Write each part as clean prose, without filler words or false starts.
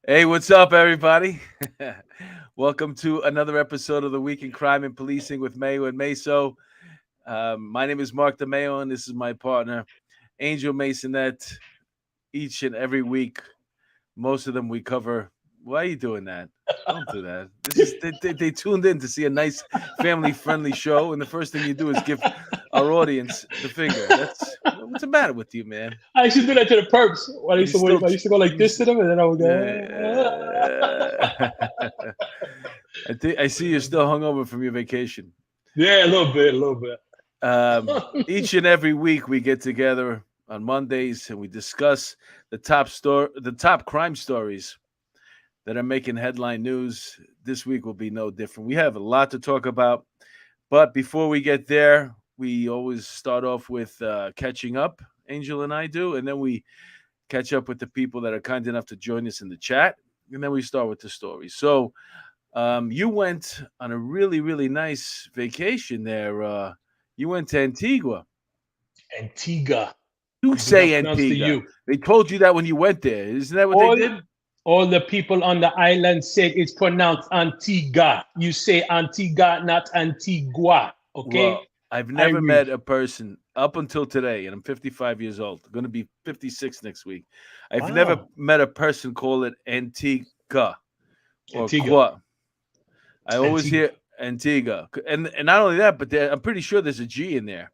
Hey, what's up, everybody? Welcome to another episode of the Week in Crime and Policing with Mayo and Mayso. My name is Mark DeMayo, and this is my partner, Angel Maysonet. Each and every week, most of them we cover. Why are you doing that? Don't do that. This is they tuned in to see a nice family-friendly show, and the first thing you do is give our audience the finger. That's what's the matter with you, man? I used to do that to the perps. When I You used to wait, still, I used to go like you, this to them, and then I would yeah. go. I see you're still hungover from your vacation. Yeah, a little bit, a little bit. Each and every week we get together on Mondays and we discuss the top crime stories that are making headline news. This week will be no different. We have a lot to talk about, but before we get there, we always start off with catching up. Angel and I do, and then we catch up with the people that are kind enough to join us in the chat, and then we start with the stories. So, you went on a really, really nice vacation there. You went to Antigua. Antigua. You You do not say pronounce the Antigua. U. They told you that when you went there. Isn't that what they All, did? all the people on the island said it's pronounced Antigua. You say Antigua, not Antigua. Okay? Well, I've never Irish. met a person up until today, and I'm 55 years old. Going to be 56 next week. I've never Wow. met a person call it Antigua or Antigua. Qua. I always Antigua. hear Antigua, and not only that, but I'm pretty sure there's a G in there.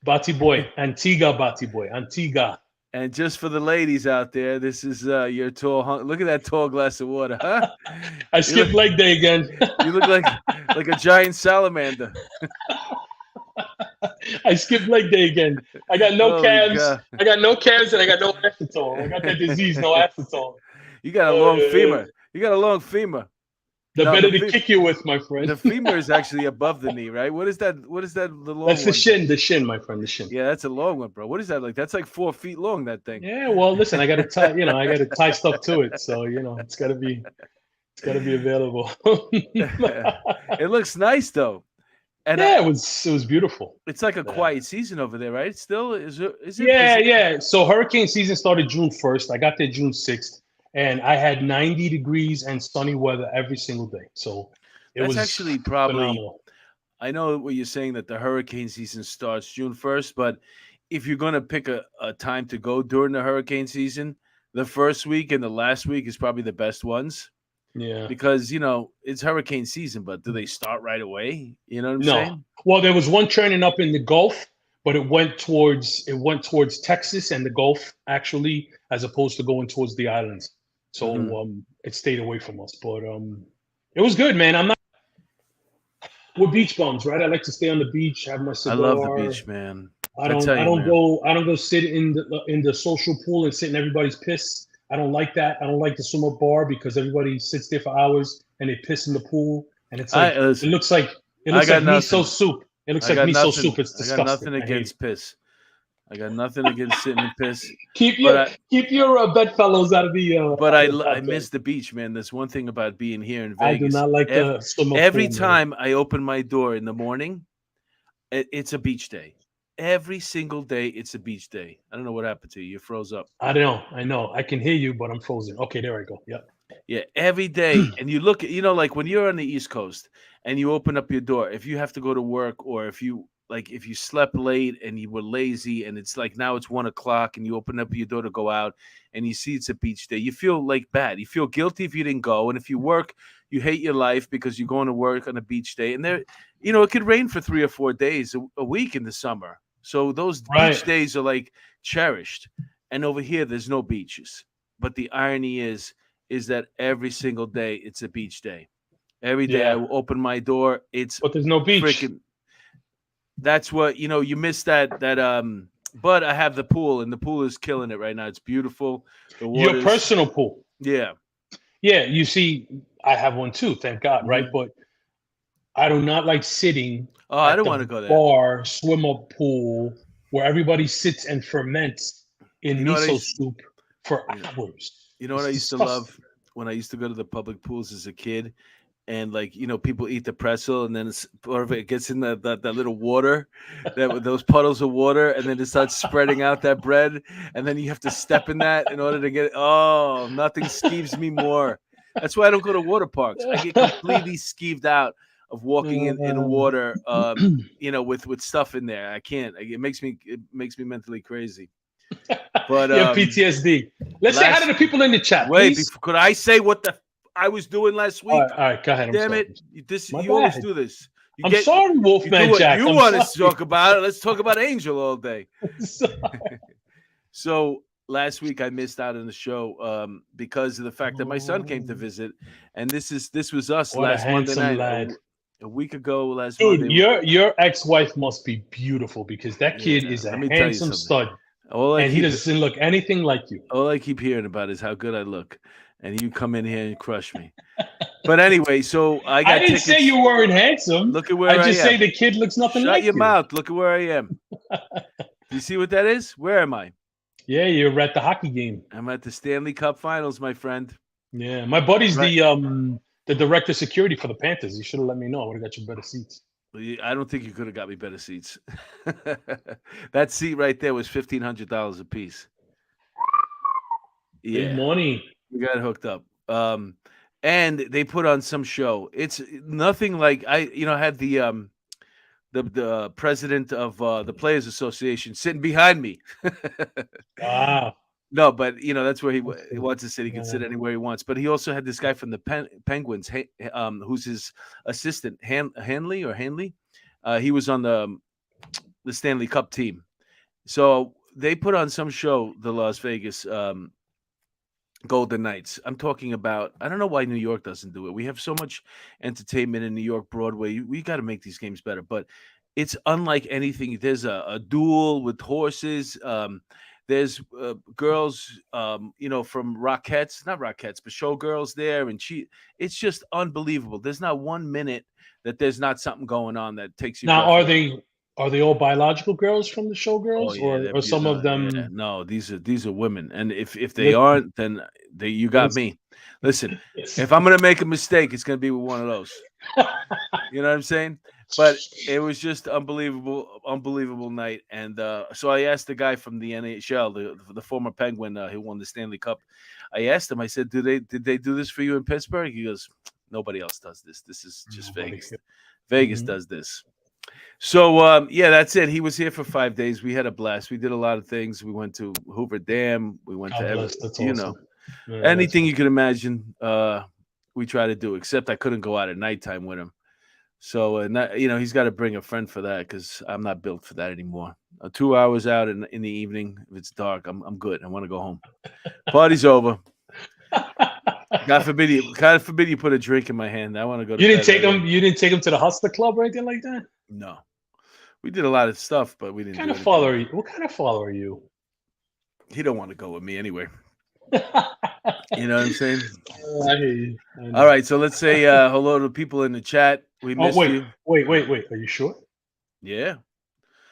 Batty boy. Antigua, Batty boy. Antigua. And just for the ladies out there, this is your tall. Look at that tall glass of water, huh? I You look, skipped leg day again. you look like a giant salamander. I skipped leg day again. I got no Holy calves. God! I got no calves and I got no acetone. I got that disease, no acetone. You got a long Uh, femur. You got a long femur. the No, better to kick you with, my friend. the femur is actually above the knee, right? What is that? What is that? The long That's one? the shin, my friend, the shin. Yeah, that's a long one, bro. What is that like? That's like 4 feet long. That thing. Yeah, well, listen, I got to tie, I got to tie stuff to it, so it's got to be available. It looks nice though, and Yeah, it was beautiful. it's like a Yeah. quiet season over there, right? Still, is it? Is it? Yeah, yeah. So hurricane season started June 1st. I got there June 6th, and I had 90 degrees and sunny weather every single day. So it That's was actually probably. phenomenal. I know what you're saying that the hurricane season starts June 1st, but if you're going to pick a time to go during the hurricane season, the first week and the last week is probably the best ones Yeah. because, it's hurricane season, but do they start right away? You know what I'm No. saying? Well, there was one trending up in the Gulf, but it went towards Texas and the Gulf actually, as opposed to going towards the islands. So Hmm. it stayed away from us. But it was good, man. I'm not we're beach bums, right? I like to stay on the beach, have my I love the cigar. beach, man. I I don't tell I you, don't man. go I don't go sit in the social pool and sit in everybody's piss. I don't like that. I don't like the swim up bar because everybody sits there for hours and they piss in the pool and it's like I listen. it I looks got like miso nothing. soup. It looks I like got miso nothing. soup. It's I got disgusting. nothing I hate it. against piss. I got nothing against sitting in piss. Keep But your keep your bedfellows out of the I hot tub. miss the beach, man. There's one thing about being here in I do Vegas. not like the swimmer Every pool, man. time I open my door in the morning, it's a beach day. Every single day, it's a beach day. I don't know what happened to you. You froze up. I don't know. I know. I can hear you, but I'm frozen. Okay, there I go. Yep. Yeah, every day. And you look at, like when you're on the East Coast and you open up your door, if you have to go to work or if you slept late and you were lazy and it's like now it's 1 o'clock and you open up your door to go out and you see it's a beach day, you feel like bad. You feel guilty if you didn't go. And if you work, you hate your life because you're going to work on a beach day. And it could rain for 3 or 4 days a week in the summer. So those beach Right. days are like cherished. And over here, there's no beaches. But the irony is that every single day it's a beach day. Every day I Yeah. will open my door, it's But there's no beach. freaking. That's what you miss that. But I have the pool, and the pool is killing it right now. It's beautiful. The Your water's personal pool. yeah. Yeah, you see, I have one too, thank God, right? Hmm. But I do not like sitting Oh, I at don't want to the go there. bar, swim up pool, where everybody sits and ferments in You know what I miso used, soup for you know, hours. you know what It's I used to disgusting. love when I used to go to the public pools as a kid, and like people eat the pretzel, and then part of it gets in that little water, those puddles of water, and then it starts spreading out that bread, and then you have to step in that in order to get it. Oh, nothing skeeves me more. That's why I don't go to water parks. I get completely skeeved out of walking in water, with stuff in there. I can't. It makes me mentally crazy. But you have PTSD. Let's say hi to the people in the chat. Wait, please. could I say what I was doing last week? All right, go ahead. Damn it! You always do this. I'm sorry, Wolfman Jack. You want to talk about it? Let's talk about Angel all day. So last week I missed out on the show because of the fact that my son came to visit, and this was us last Monday night. A week ago, last Monday. Your ex-wife must be beautiful because that kid is a handsome stud. And he doesn't look anything like you. All I keep hearing about is how good I look, and you come in here and crush me. But anyway, so I didn't tickets. Say you weren't handsome. Look at where I am. Say the kid looks nothing like you. Shut your mouth. Look at where I am. You see what that is? Where am I? Yeah, you're at the hockey game. I'm at the Stanley Cup Finals, my friend. Yeah, my buddy's the director of security for the Panthers. You should have let me know. I would have got you better seats. I don't think you could have got me better seats. That seat right there was $1,500 a piece. Yeah, good money. We got hooked up. And they put on some show. It's nothing like I had the president of the Players Association sitting behind me. Wow. No, but that's where he wants to sit. He can sit anywhere he wants. But he also had this guy from the Penguins, who's his assistant, Hanley. He was on the Stanley Cup team. So they put on some show, the Las Vegas Golden Knights. I'm talking about. I don't know why New York doesn't do it. We have so much entertainment in New York, Broadway. We got to make these games better. But it's unlike anything. There's a duel with horses. There's girls, from not Rockettes, but showgirls there, and it's just unbelievable. There's not 1 minute that there's not something going on that takes you. Now, are they all biological girls from the showgirls, or some of them? Yeah. No, these are women, and if they aren't, then you got me. Listen, if I'm gonna make a mistake, it's gonna be with one of those. You know what I'm saying? But it was just unbelievable night. And so I asked the guy from the NHL, the former Penguin who won the Stanley Cup. I asked him, I said, did they do this for you in Pittsburgh? He goes, nobody else does this. This is just Vegas. Vegas does this. So, that's it. He was here for 5 days. We had a blast. We did a lot of things. We went to Hoover Dam. We went to anything you could imagine. We tried to do, except I couldn't go out at nighttime with him. So, he's got to bring a friend for that because I'm not built for that anymore. 2 hours out in the evening, if it's dark, I'm good. I want to go home. Party's over. God forbid you put a drink in my hand. I want to go to bed. You didn't take him to the Hustler Club or anything like that? No. We did a lot of stuff, but we didn't. What kind of follower are you? He don't want to go with me anyway. You know what I'm saying? I hear you. All right, so let's say hello to people in the chat. We missed you. Wait. Are you sure? Yeah.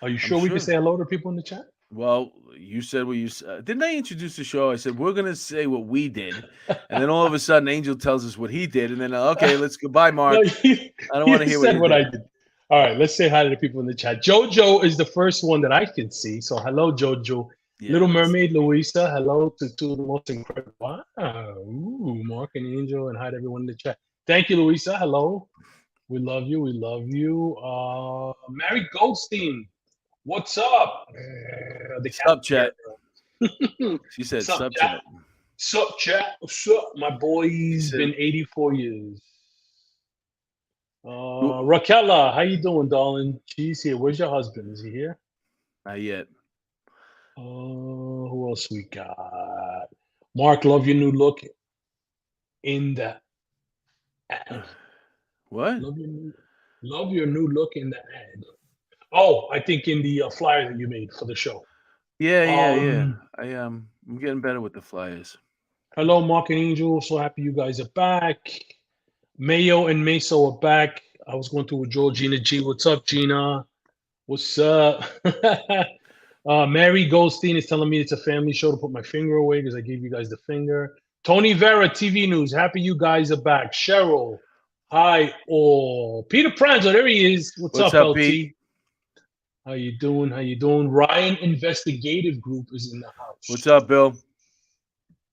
Are you sure we can say hello to people in the chat? Well, you said what you said. Didn't I introduce the show? I said, we're going to say what we did. And then all of a sudden, Angel tells us what he did. And then, okay, let's goodbye, Mark. No, I don't want to hear what I did. All right, let's say hi to the people in the chat. Jojo is the first one that I can see. So hello, Jojo. Yeah, Little Mermaid, Louisa. Hello to two of the most incredible. Wow. Ooh, Mark and Angel, and hi to everyone in the chat. Thank you, Louisa. Hello. We love you. We love you. Mary Goldstein. What's up? Sup, chat. She said sup, chat. Sup, chat. Sup, my boy's been 84 years. Raquela, how you doing, darling? She's here. Where's your husband? Is he here? Not yet. Who else we got? Mark, love your new look in the ad. What? Love your new look in the ad. Oh, I think in the flyer that you made for the show. Yeah. I'm getting better with the flyers. Hello, Mark and Angel. So happy you guys are back. Mayo and Mayso are back. I was going through with Georgina G. What's up, Gina? What's up? Mary Goldstein is telling me it's a family show to put my finger away because I gave you guys the finger. Tony Vera, TV News. Happy you guys are back. Cheryl. Hi, oh, Peter Pranzo, there he is. What's What's up, up, Pete? LT? How you doing? How you doing? Ryan Investigative Group is in the What's house. up, Bill?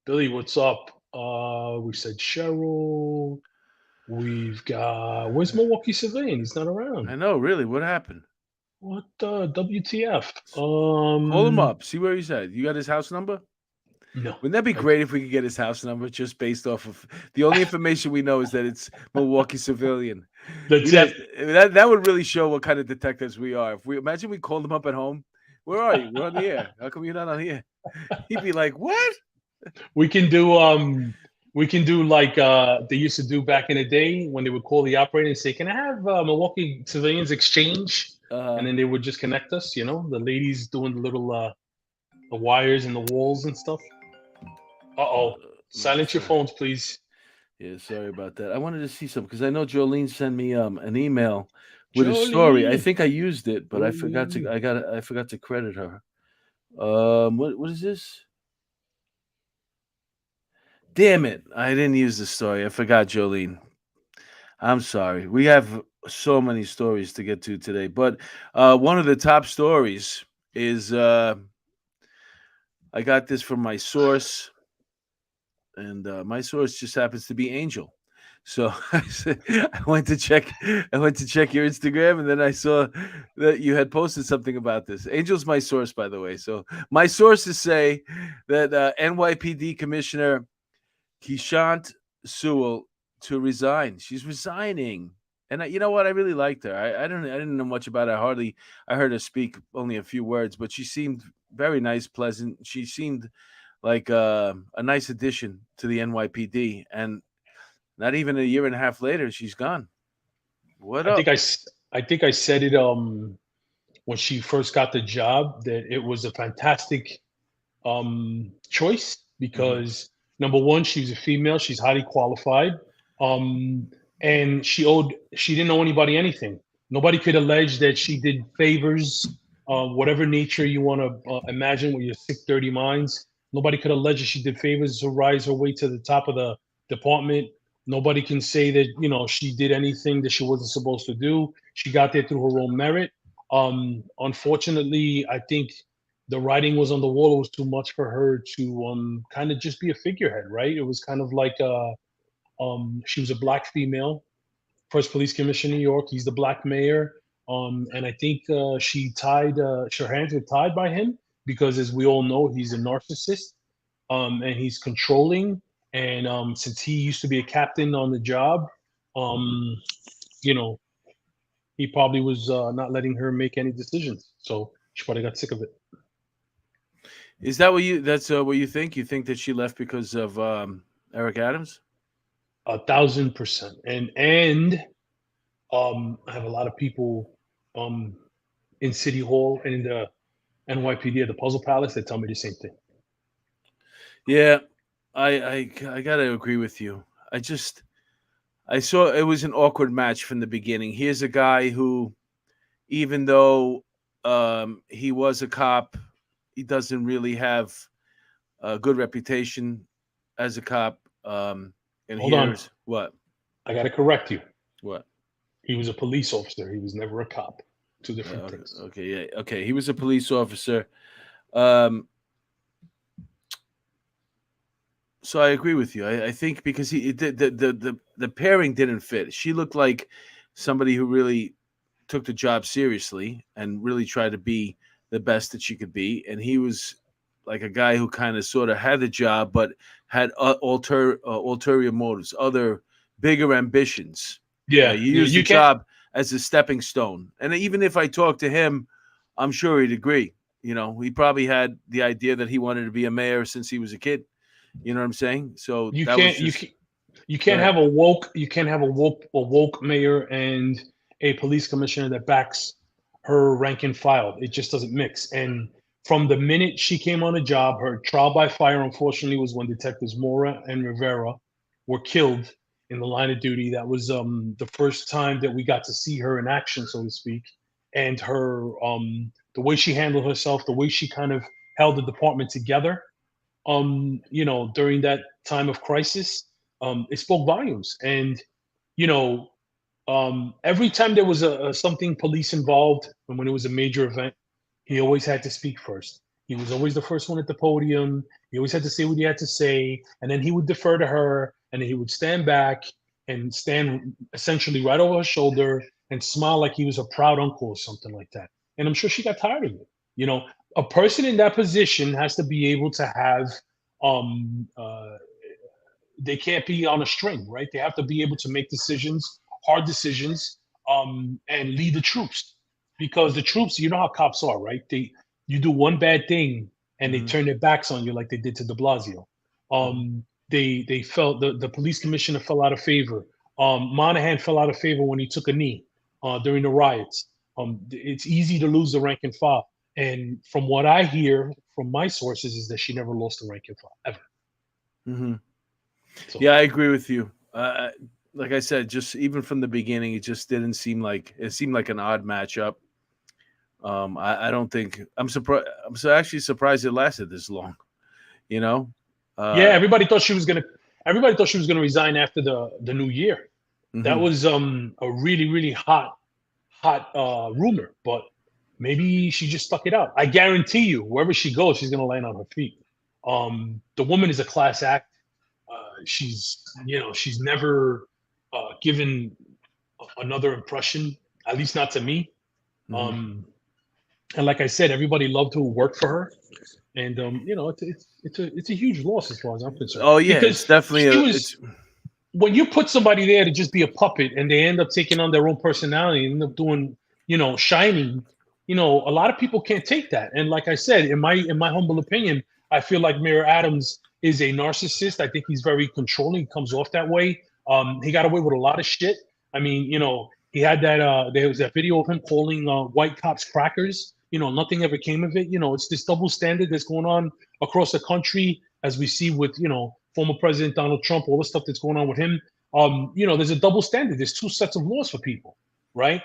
Billy, what's up? We said Cheryl. We've got where's Milwaukee Civilian? He's not around. I know, really. What happened? What WTF? Call him up. See where he's at. You got his house number? No. Wouldn't that be I, great if we could get his house number just based off of the only information we know is that it's Milwaukee Civilian. that's We'd have it. that would really show what kind of detectives we are. If we imagine we called him up at home, where are you? We're on the air. How come you're not on the air? He'd be like, "What?" We can do like they used to do back in the day when they would call the operator and say, "Can I have Milwaukee Civilians exchange?" And then they would just connect us. You know, the ladies doing the little the wires and the walls and stuff. Uh-oh. Silence your phones, please. Yeah, sorry about that. I wanted to see something because I know Jolene sent me an email with a story. I Jolie. think I used it, but Jolie. I forgot to credit her. What is this? Damn it! I didn't use the story. I forgot, Jolene. I'm sorry. We have so many stories to get to today, but one of the top stories is I got this from my source, and my source just happens to be Angel. So I went to check. I went to check your Instagram, and then I saw that you had posted something about this. Angel's my source, by the way. So my sources say that NYPD Commissioner Kishant Sewell to resign. She's resigning, and you know what? I really liked her. I didn't know much about her. Hardly I heard her speak only a few words, but she seemed very nice, pleasant. She seemed like a nice addition to the NYPD, and not even a year and a half later, she's gone. What I up? think I think I said it when she first got the job that it was a fantastic choice Hmm. because number one, she's a female, she's highly qualified, um, and she didn't owe anybody anything. Nobody could allege that she did favors, whatever nature you want to imagine with your sick, dirty minds. Nobody could allege that she did favors to rise her way to the top of the department. Nobody can say that she did anything that she wasn't supposed to do. She got there through her own merit. Unfortunately, I think the writing was on the wall. It was too much for her to kind of just be a figurehead, right? It was kind of like she was a black female, first police commissioner in New York. He's the black mayor, and I think she tied her hands were tied by him because, as we all know, he's a narcissist, and he's controlling. And since he used to be a captain on the job, um, you know, he probably was not letting her make any decisions. So she probably got sick of it. Is that what you? That's what you think? You think that she left because of Eric Adams? 1,000%. And I have a lot of people um, in City Hall and in the NYPD at the Puzzle Palace that tell me the same thing. Yeah, I gotta agree with you. I saw it was an awkward match from the beginning. Here's a guy who, even though he was a cop, he doesn't really have a good reputation as a cop. And Hold on, here's what? I got to correct you. What? He was a police officer. He was never a cop. Two Yeah, different okay, things. okay, yeah, okay. He was a police officer. Um, so I agree with you. I think because the pairing didn't fit. She looked like somebody who really took the job seriously and really tried to be the best that she could be, and he was like a guy who kind of sort of had the job but had ulterior motives, other bigger ambitions. Yeah, You yeah. use the You can't. job as a stepping stone, and even if I talk to him, I'm sure he'd agree. You know, he probably had the idea that he wanted to be a mayor since he was a kid. You know what I'm saying? So You that was can't. just You go can't ahead. have a woke. You can't have a woke mayor and a police commissioner that backs her rank and file. It just doesn't mix. And from the minute she came on the job, her trial by fire, unfortunately, was when detectives Mora and Rivera were killed in the line of duty. That was the first time that we got to see her in action, so to speak. And her the way she handled herself, the way she kind of held the department together, during that time of crisis, it spoke volumes. And you know, every time there was a something police involved, and when it was a major event, he always had to speak first. He was always the first one at the podium. He always had to say what he had to say, and then he would defer to her, and then he would stand back and stand essentially right over her shoulder and smile like he was a proud uncle or something like that. And I'm sure she got tired of it. You know, a person in that position has to be able to have um uh they can't be on a string, right? They have to be able to make decisions, hard decisions, and lead the troops. Because the troops, you know how cops are, right? You do one bad thing and they Mhm. turn their backs on you like they did to De Blasio. Mhm. They felt the police commissioner fell out of favor. Monahan fell out of favor when he took a knee during the riots. It's easy to lose the rank and file. And from what I hear from my sources is that she never lost the rank and file ever. Mhm. So Yeah, I agree with you. Like I said, just even from the beginning, it just didn't seem like it seemed like an odd matchup. I don't think I'm surprised. I'm so actually surprised it lasted this long. You know, yeah, uh, everybody thought she was gonna resign after the new year. That mhm. was a really hot rumor, but maybe she just stuck it out. I guarantee you, wherever she goes, she's gonna land on her feet. The woman is a class act. She's never given another impression, at least not to me. Mhm. Um, and like I said, everybody loved who worked for her, and it's a huge loss as far as I'm concerned Oh yeah, because it's definitely she a. was when you put somebody there to just be a puppet and they end up taking on their own personality and end up doing, shining, a lot of people can't take that. And like I said, in my humble opinion, I feel like Mayor Adams is a narcissist. I think he's very controlling. He comes off that way. He got away with a lot of shit. I mean, he had that there was that video of him calling white cops crackers. Nothing ever came of it. It's this double standard that's going on across the country, as we see with former President Donald Trump, all the stuff that's going on with him. There's a double standard. There's two sets of laws for people, right?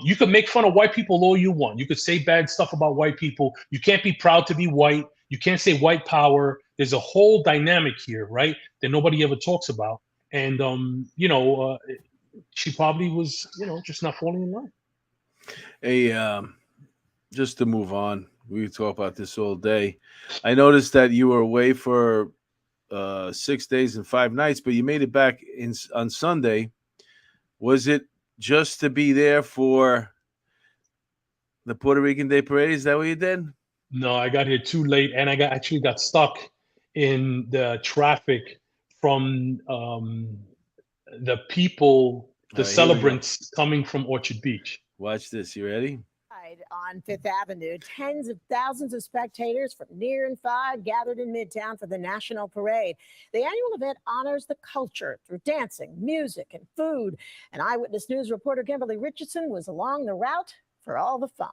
You could make fun of white people all you want. You could say bad stuff about white people. You can't be proud to be white. You can't say white power. There's a whole dynamic here, right? That nobody ever talks about. And she probably was, just not falling in line. a just to move on. We could talk about this all day. I noticed that you were away for 6 days and 5 nights, but you made it back on Sunday. Was it just to be there for the Puerto Rican Day Parade? Is that what you did? No, I got here too late, and I actually got stuck in the traffic from the people, All the right, here we go. celebrants coming from Orchard Beach. Watch this. You ready? On Fifth Avenue, tens of thousands of spectators from near and far gathered in Midtown for the National Parade. The annual event honors the culture through dancing, music, and food. And Eyewitness News reporter Kimberly Richardson was along the route for all the fun.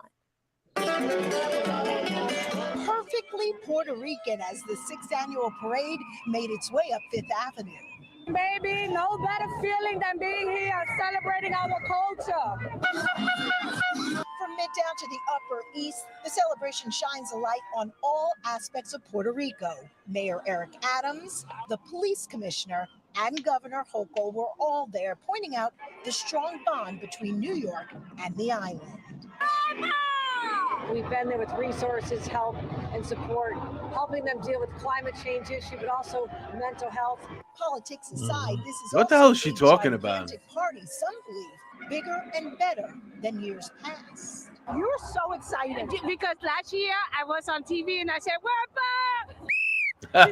Perfectly Puerto Rican as the 6th annual parade made its way up Fifth Avenue. Baby, no better feeling than being here celebrating our culture. From Midtown to the Upper East, the celebration shines a light on all aspects of Puerto Rico. Mayor Eric Adams, the police commissioner, and Governor Hochul were all there, pointing out the strong bond between New York and the island. We've been there with resources, help, and support, helping them deal with climate change issue, but also mental health. Politics aside, this is What the hell is she talking about? Party, some believe bigger and better than years past. You're so excited. Because last year I was on TV and I said, we're back!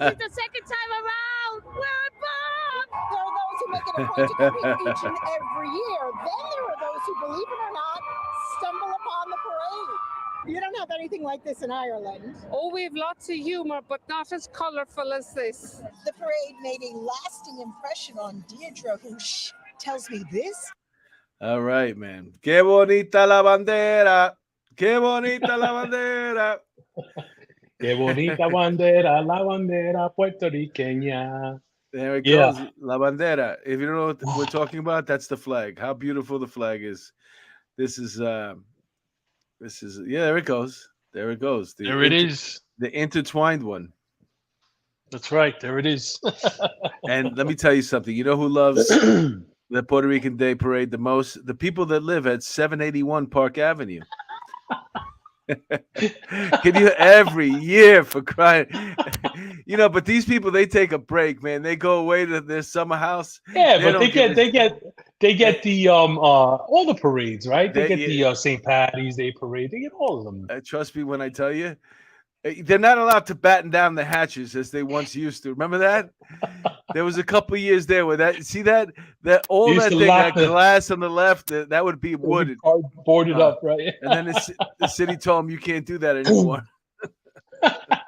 This is the second time around! We're back! There are those who make it a point to come each and every year. Then there are those who, believe it or not, stumble upon the parade. You don't have anything like this in Ireland. Oh, we have lots of humor, but not as colorful as this. The parade made a lasting impression on Deirdre, who tells me this. All right, man. Qué bonita la bandera. Qué bonita la bandera. Qué bonita bandera, la bandera puertorriqueña. There it goes. La bandera. If you don't know what we're talking about, that's the flag. How beautiful the flag is. This is there it goes. There it goes. There it is. The intertwined one. That's right. There it is. And let me tell you something. You know who loves the Puerto Rican Day Parade the people that live at 781 Park Avenue. Can you every year for crying? But these people, they take a break, man. They go away to their summer house. Yeah, They but don't give a they get the all the parades, right? They they, get yeah, the St. Patty's Day parade. They get all of them. trust me when I tell you, they're not allowed to batten down the hatches as they once used to. Remember that? There was a couple of years there where that They all used that to thing, lock that glass on the left, that would be wooded. boarded Uh, up, right? and then the city told them you can't do that anymore.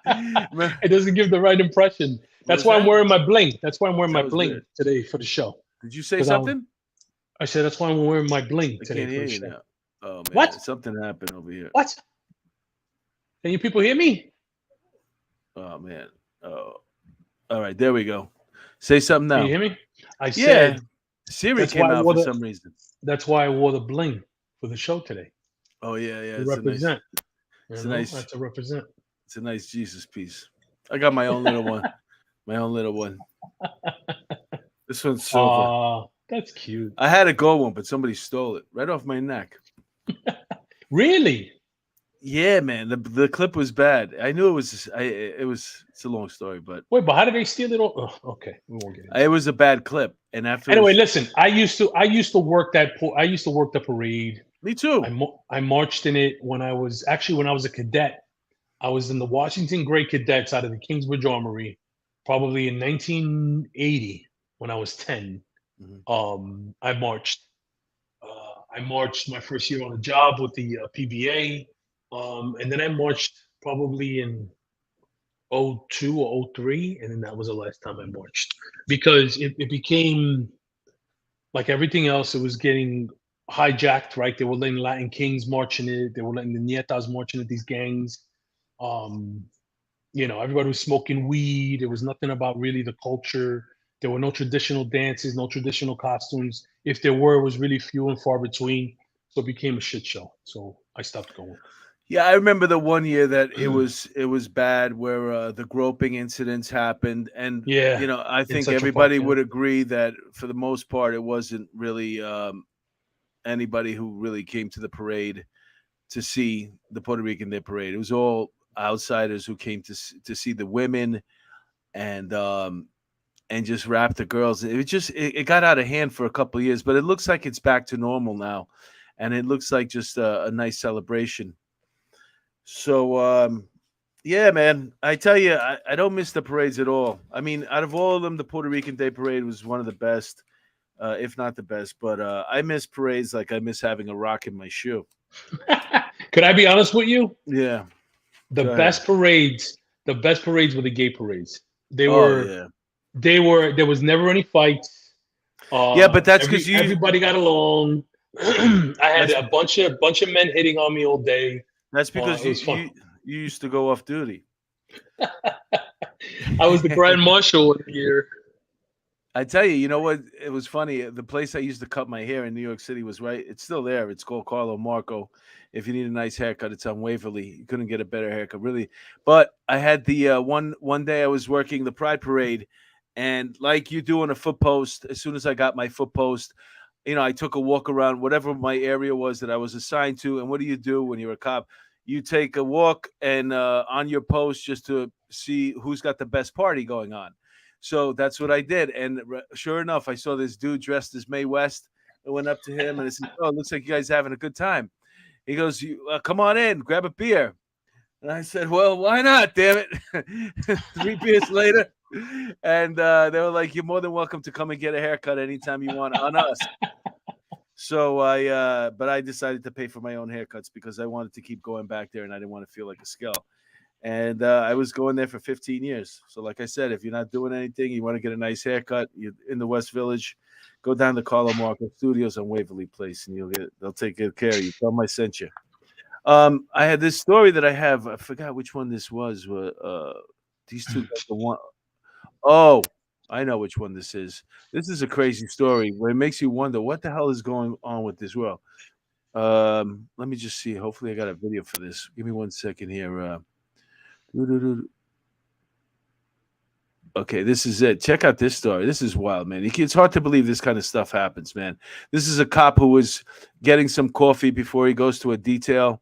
It doesn't give the right impression. That's why I'm wearing my bling. That's why I'm wearing my was bling weird. today for the show. Did you say 'Cause something? I said that's why I'm wearing my bling I today can't for hear the you show. now. Oh man, What? something happened over here. What? Can you people hear me? Oh man. Oh, all right. There we go. Say something Can now. you hear me? I Yeah. said Siri that's came why I out wore for the some reason. that's why I wore the bling for the show today. Oh yeah. To represent. It's a nice. That's to represent. It's a nice Jesus piece. I got my own little one. My own little one. This one's silver. That's cute. I had a gold one, but somebody stole it right off my neck. Really? Yeah, man. The clip was bad. I knew it was. It's a long story, but Wait, but how did they steal it? Okay, we won't get into it. it was a bad clip. And after Anyway, listen. I used to work I used to work the parade. me too. I marched in it when I was a cadet. I was in the Washington Gray Cadets out of the Kingsbridge Armory, probably in 1980 when I was 10. Mhm. I marched. I marched my first year on the job with the PBA, and then I marched probably in 02 or 03, and then that was the last time I marched because it became like everything else. It was getting hijacked, right? They were letting Latin Kings march in it. They were letting the Nietas march in it. These gangs. Um, everybody was smoking weed. There was nothing about really the culture. There were no traditional dances, no traditional costumes. If there were, it was really few and far between. So it became a shit show. So I stopped going. Yeah, I remember the one year that it was bad where the groping incidents happened, and Yeah, I in think Central everybody Park, yeah. would agree that for the most part it wasn't really anybody who really came to the parade to see the Puerto Rican Day Parade. It was all outsiders who came to see the women and just rap the girls. It got out of hand for a couple of years, but it looks like it's back to normal now, and it looks like just a nice celebration. So yeah, man, I tell you, I don't miss the parades at all. I mean, out of all of them, the Puerto Rican Day Parade was one of the best, if not the best. But I miss parades like I miss having a rock in my shoe. Could I be honest with you? Yeah, The go best ahead. parades, the best parades were the gay parades. They Oh were, yeah, there was never any fights. yeah, but that's because Everybody got along. I had that's a bunch of men hitting on me all day. that's because It was fun. you used to go off duty. I was the grand marshal one year. I tell you, you know what? It was funny. The place I used to cut my hair in New York City was right. It's still there. It's called Carlo Marco. If you need a nice haircut, it's on Waverly. You couldn't get a better haircut, really. But I had the one day I was working the Pride Parade, and like you do on a foot post, as soon as I got my foot post, I took a walk around whatever my area was that I was assigned to. And what do you do when you're a cop? You take a walk and on your post just to see who's got the best party going on. So that's what I did. And sure enough, I saw this dude dressed as Mae West. I went up to him and I said, "Oh, it looks like you guys are having a good time." He goes, "Come on in, grab a beer." And I said, "Well, why not, damn it?" 3 beers later. And they were like, "You're more than welcome to come and get a haircut anytime you want on us." So but I decided to pay for my own haircuts because I wanted to keep going back there and I didn't want to feel like a skull. And I was going there for 15 years. So, like I said, if you're not doing anything, you want to get a nice haircut, you're in the West Village, go down to Carlo Marco Studios on Waverly Place, and they'll take good care of you. Tell them I sent you. I had this story that I have. I forgot which one this was. These two guys, the one. Oh, I know which one this is. This is a crazy story where it makes you wonder what the hell is going on with this world. Let me just see. Hopefully, I got a video for this. Give me 1 second here. Okay, this is it. Check out this story. This is wild, man. It's hard to believe this kind of stuff happens, man. This is a cop who was getting some coffee before he goes to a detail,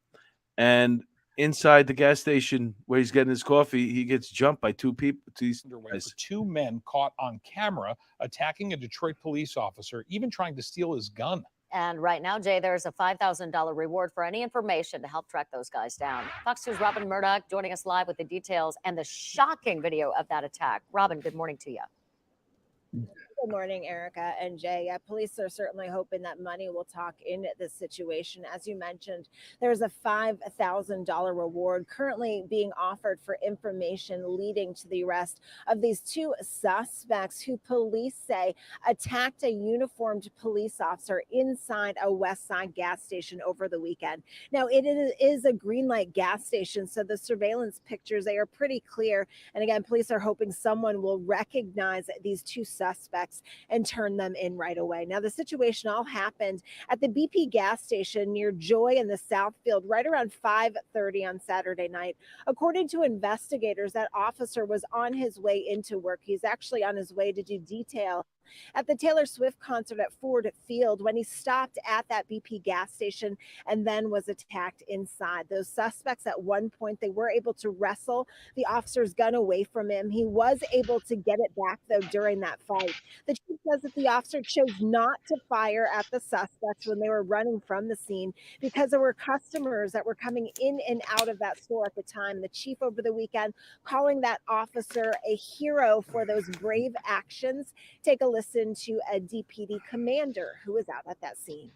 and inside the gas station where he's getting his coffee, he gets jumped by two people. Underway for two men caught on camera attacking a Detroit police officer, even trying to steal his gun. And right now, Jay, there's a $5,000 reward for any information to help track those guys down. Fox 2's Robin Murdoch joining us live with the details and the shocking video of that attack. Robin, good morning to you. Good morning, Erica and Jay. Yeah, police are certainly hoping that money will talk in this situation. As you mentioned, there's a $5,000 reward currently being offered for information leading to the arrest of these two suspects who police say attacked a uniformed police officer inside a West Side gas station over the weekend. Now, it is a green light gas station, so the surveillance pictures, they are pretty clear. And again, police are hoping someone will recognize these two suspects and turn them in right away. Now, the situation all happened at the BP gas station near Joy in the Southfield right around 5:30 on Saturday night. According to investigators, that officer was on his way into work. He's actually on his way to do detail at the Taylor Swift concert at Ford Field when he stopped at that BP gas station and then was attacked inside. Those suspects at one point, they were able to wrestle the officer's gun away from him. He was able to get it back, though, during that fight. The chief says that the officer chose not to fire at the suspects when they were running from the scene because there were customers that were coming in and out of that store at the time. The chief over the weekend calling that officer a hero for those brave actions. Take a listen to a DPD commander who was out at that scene.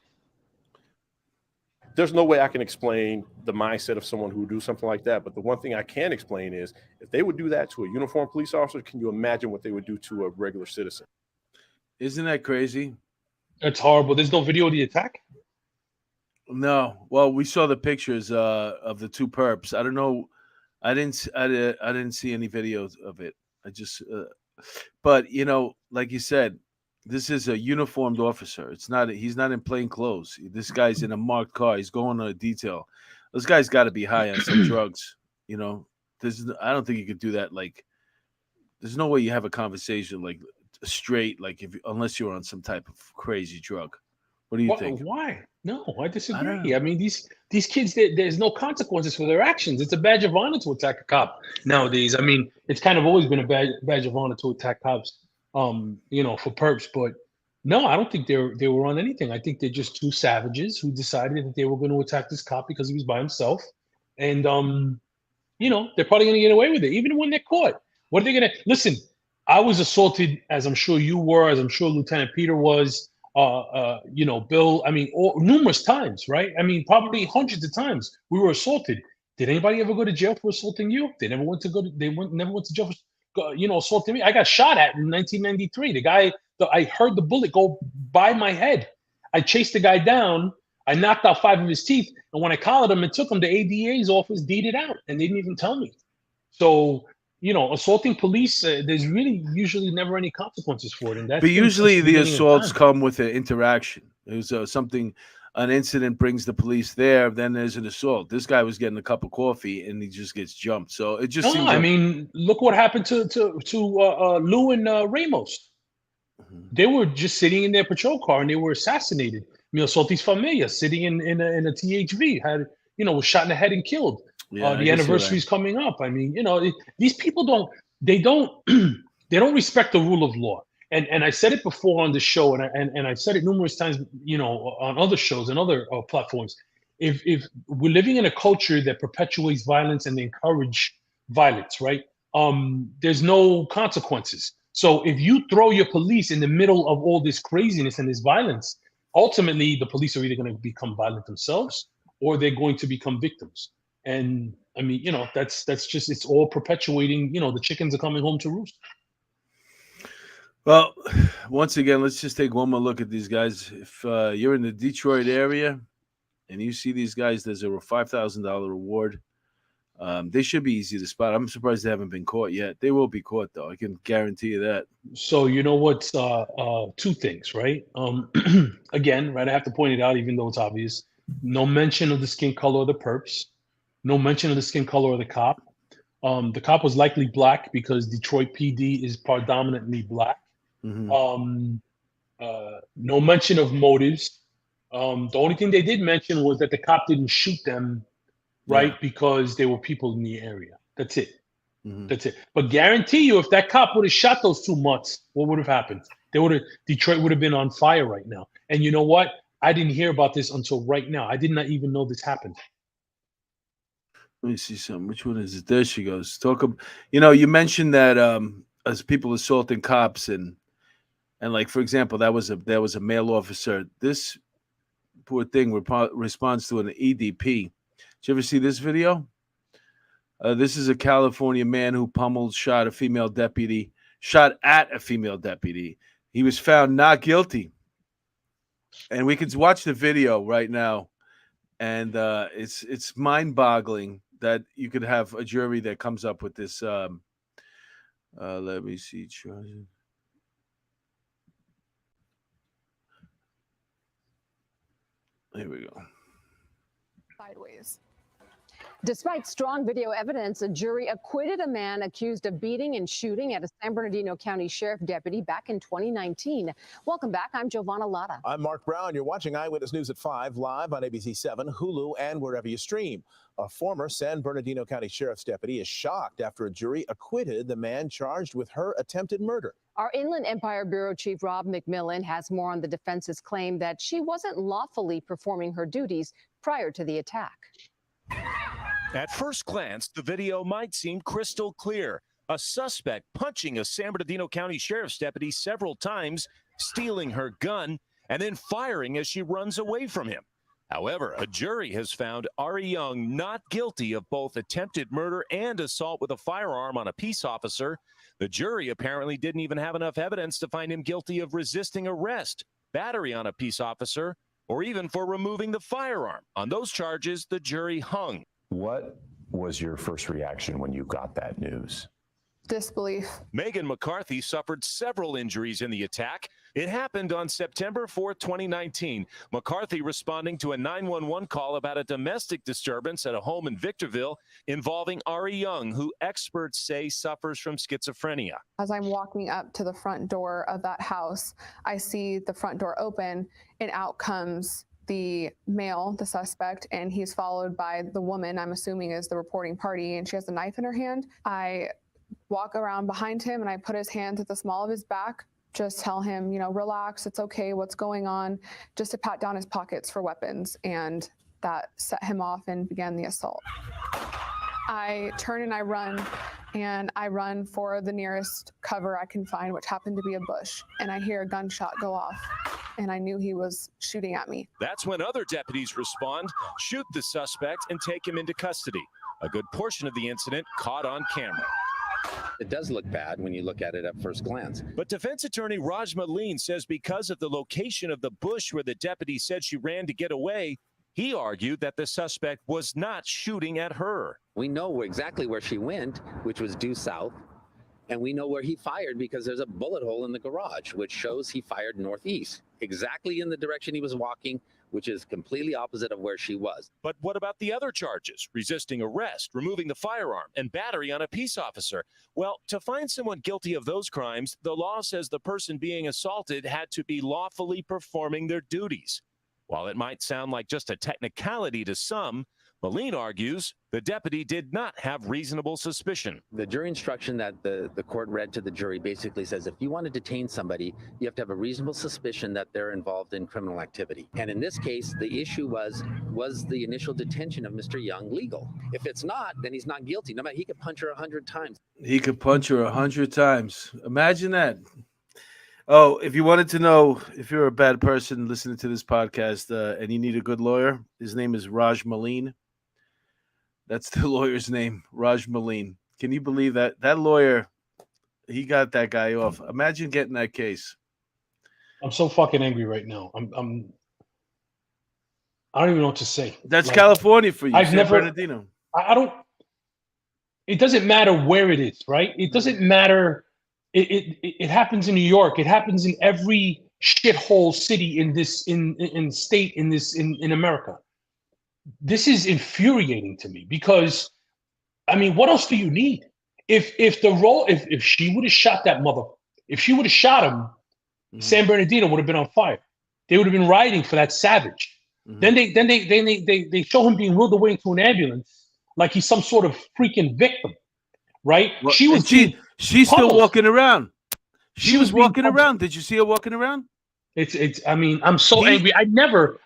There's no way I can explain the mindset of someone who would do something like that. But the one thing I can explain is if they would do that to a uniformed police officer, can you imagine what they would do to a regular citizen? Isn't that crazy? It's horrible. There's no video of the attack? No. Well, we saw the pictures of the two perps. I don't know. I didn't see any videos of it. I just but you know, like you said, this is a uniformed officer. He's not in plain clothes. This guy's in a marked car. He's going on a detail. Those guys got to be high on some drugs. You know, I don't think you could do that. Like, there's no way you have a conversation like straight, like unless you're on some type of crazy drug. What do you think? Why? No, I disagree. I mean, these kids, there's no consequences for their actions. It's a badge of honor to attack a cop nowadays. I mean, it's kind of always been a badge of honor to attack cops, you know, for perps. But no, I don't think they were on anything. I think they're just two savages who decided that they were going to attack this cop because he was by himself. And, you know, they're probably going to get away with it, even when they're caught. What are they going to listen? I was assaulted, as I'm sure you were, as I'm sure Lieutenant Peter was. You know, Bill, I mean, numerous times, right? I mean, probably hundreds of times we were assaulted. Did anybody ever go to jail for assaulting you? They never went to jail for, you know, assaulting me. I got shot at in 1993. The guy, I heard the bullet go by my head. I chased the guy down. I knocked out 5 of his teeth. And when I collared him and took him, the ADA's office deed it out. And they didn't even tell me. So, you know, assaulting police, there's really usually never any consequences for it. And but usually the assaults come with an interaction. There's an incident brings the police there, then there's an assault. This guy was getting a cup of coffee and he just gets jumped. So it just seems. I mean, look what happened to Lou and Ramos. Mm-hmm. They were just sitting in their patrol car and they were assassinated. You know, Salti's familia sitting in a THV was shot in the head and killed. Yeah, the anniversary is coming up. I mean, you know, these people don't respect the rule of law. And I said it before on the show, and I've said it numerous times, you know, on other shows and other platforms. If we're living in a culture that perpetuates violence and encourage violence, right? There's no consequences. So if you throw your police in the middle of all this craziness and this violence, ultimately the police are either going to become violent themselves or they're going to become victims. And I mean, you know, that's just, it's all perpetuating, you know, the chickens are coming home to roost. Well, once again, let's just take one more look at these guys. If you're in the Detroit area and you see these guys, there's a $5,000 reward. They should be easy to spot. I'm surprised they haven't been caught yet. They will be caught, though. I can guarantee you that. So, you know what's two things, right? Again, right, I have to point it out, even though it's obvious. No mention of the skin color of the perps. No mention of the skin color of the cop. The cop was likely black because Detroit PD is predominantly black. Mhm. No mention of motives. The only thing they did mention was that the cop didn't shoot them, right? Yeah. Because there were people in the area. That's it. Mhm. That's it. But guarantee you, if that cop would have shot those 2 months, what would have happened? Detroit would have been on fire right now. And you know what? I didn't hear about this until right now. I did not even know this happened. Let me see something. Which one is it? There she goes. You mentioned that as people assaulting cops and like, for example, there was a male officer. This poor thing responds to an EDP. Did you ever see this video? This is a California man who shot at a female deputy. He was found not guilty. And we can watch the video right now. And it's mind-boggling that you could have a jury that comes up with this. Let me see. Here we go. Sideways. Despite strong video evidence, a jury acquitted a man accused of beating and shooting at a San Bernardino County Sheriff deputy back in 2019. Welcome back. I'm Giovanna Latta. I'm Mark Brown. You're watching Eyewitness News at 5, live on ABC 7, Hulu, and wherever you stream. A former San Bernardino County Sheriff's deputy is shocked after a jury acquitted the man charged with her attempted murder. Our Inland Empire Bureau Chief Rob McMillan has more on the defense's claim that she wasn't lawfully performing her duties prior to the attack. At first glance, the video might seem crystal clear. A suspect punching a San Bernardino County Sheriff's deputy several times, stealing her gun, and then firing as she runs away from him. However, a jury has found Ari Young not guilty of both attempted murder and assault with a firearm on a peace officer. The jury apparently didn't even have enough evidence to find him guilty of resisting arrest, battery on a peace officer, or even for removing the firearm. On those charges, the jury hung. What was your first reaction when you got that news? Disbelief. Megan McCarthy suffered several injuries in the attack. It happened on September 4th, 2019. McCarthy responding to a 911 call about a domestic disturbance at a home in Victorville involving Ari Young, who experts say suffers from schizophrenia. As I'm walking up to the front door of that house, I see the front door open and out comes the male, the suspect, and he's followed by the woman, I'm assuming is the reporting party, and she has a knife in her hand. I walk around behind him and I put his hands at the small of his back, just tell him, relax, it's okay, what's going on, just to pat down his pockets for weapons, and that set him off and began the assault. I turn and I run for the nearest cover I can find, which happened to be a bush, and I hear a gunshot go off, and I knew he was shooting at me. That's when other deputies respond, shoot the suspect, and take him into custody. A good portion of the incident caught on camera. It does look bad when you look at it at first glance. But defense attorney Raj Maleen says because of the location of the bush where the deputy said she ran to get away, he argued that the suspect was not shooting at her. We know exactly where she went, which was due south, and we know where he fired because there's a bullet hole in the garage, which shows he fired northeast, exactly in the direction he was walking, which is completely opposite of where she was. But what about the other charges? Resisting arrest, removing the firearm, and battery on a peace officer. Well, to find someone guilty of those crimes, the law says the person being assaulted had to be lawfully performing their duties. While it might sound like just a technicality to some, Maleen argues the deputy did not have reasonable suspicion. The jury instruction that the court read to the jury basically says if you want to detain somebody, you have to have a reasonable suspicion that they're involved in criminal activity. And in this case, the issue was the initial detention of Mr. Young legal? If it's not, then he's not guilty. No matter, he could punch her 100 times. He could punch her 100 times. Imagine that. Oh, if you wanted to know if you're a bad person listening to this podcast and you need a good lawyer, his name is Raj Maleen. That's the lawyer's name, Raj Maleen. Can you believe that? That lawyer, he got that guy off. Imagine getting that case. I'm so fucking angry right now. I don't even know what to say. That's like, California for you. I've never. Bernardino. I don't. It doesn't matter where it is, right? It doesn't matter. It happens in New York. It happens in every shithole city in state in America. This is infuriating to me because I mean, what else do you need? If she would have shot that mother, if she would have shot him, San Bernardino would have been on fire. They would have been rioting for that savage. Then they show him being wheeled away into an ambulance like he's some sort of freaking victim, right? Well, She's still walking around. She was walking pummeled. around. Did you see her walking around? I mean, I'm so angry. I never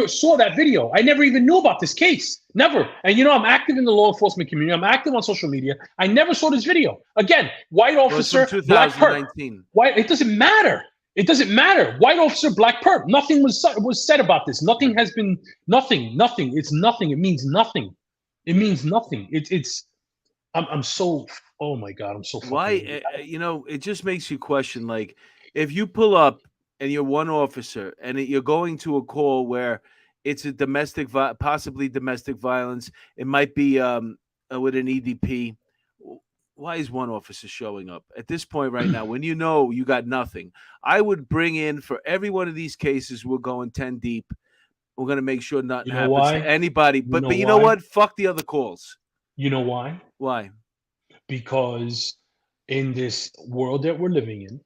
saw that video. I never even knew about this case. Never. And you know, I'm active in the law enforcement community. I'm active on social media. I never saw this video. Again, white officer, black perp. White. It doesn't matter. It doesn't matter. White officer, black perp. Nothing was said about this. Nothing has been. Nothing. It's nothing. It means nothing. It means nothing. I'm so. Oh my God. I'm so. Why? You know, it just makes you question. Like, if you pull up and you're one officer and you're going to a call where it's a possibly domestic violence, it might be with an EDP. Why is one officer showing up at this point right now when you know you got nothing? I would bring in, for every one of these cases, we're going 10 deep. We're going to make sure nothing happens to anybody. But you know what? Fuck the other calls. You know why? Why? Because in this world that we're living in,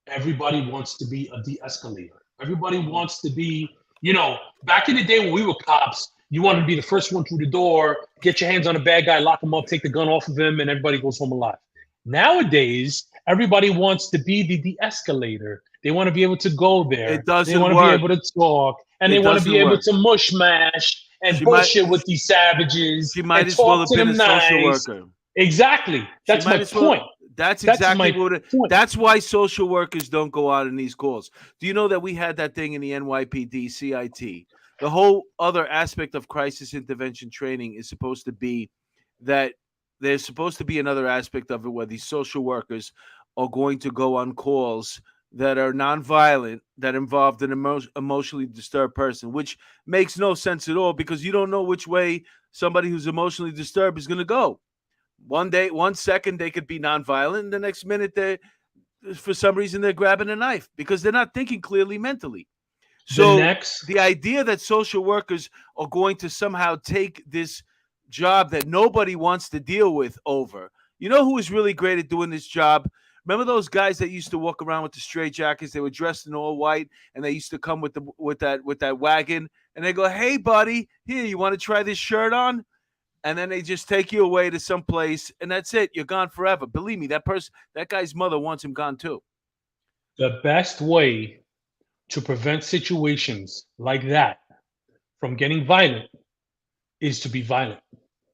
everybody wants to be a de-escalator. Everybody wants to be, you know, back in the day when we were cops, you wanted to be the first one through the door, get your hands on a bad guy, lock him up, take the gun off of him, and everybody goes home alive. Nowadays, everybody wants to be the de-escalator. They want to be able to go there. It doesn't They want to work. be able to talk, and they want to be able to mush mash and bullshit with these savages. She might and as well talk have to been a them social nice. worker. Exactly. That's my point. That's exactly what it is. That's why social workers don't go out in these calls. Do you know that we had that thing in the NYPD CIT? The whole other aspect of crisis intervention training is supposed to be that there's supposed to be another aspect of it where these social workers are going to go on calls that are nonviolent, that involved an emotionally disturbed person, which makes no sense at all because you don't know which way somebody who's emotionally disturbed is going to go. One second they could be nonviolent, and the next minute for some reason they're grabbing a knife because they're not thinking clearly mentally. So the idea that social workers are going to somehow take this job that nobody wants to deal with over. You know who is really great at doing this job? Remember those guys that used to walk around with the straight jackets? They were dressed in all white, and they used to come with that wagon, and they go, "Hey, buddy, here, you want to try this shirt on?" And then they just take you away to some place, and that's it. You're gone forever. Believe me, that guy's mother wants him gone too. The best way to prevent situations like that from getting violent is to be violent.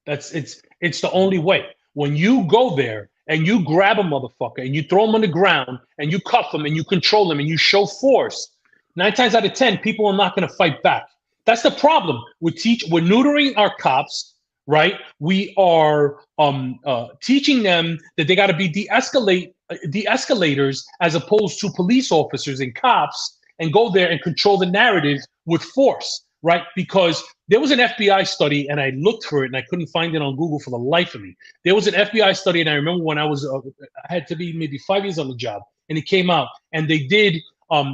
It's the only way. When you go there and you grab a motherfucker and you throw him on the ground and you cuff him and you control him and you show force, 9 times out of 10, people are not going to fight back. That's the problem. We're neutering our cops, right? We are teaching them that they got to be de-escalators as opposed to police officers and cops, and go there and control the narrative with force, right? Because there was an FBI study, and I looked for it, and I couldn't find it on Google for the life of me. There was an FBI study, and I remember when I had to be maybe 5 years on the job, and it came out, and they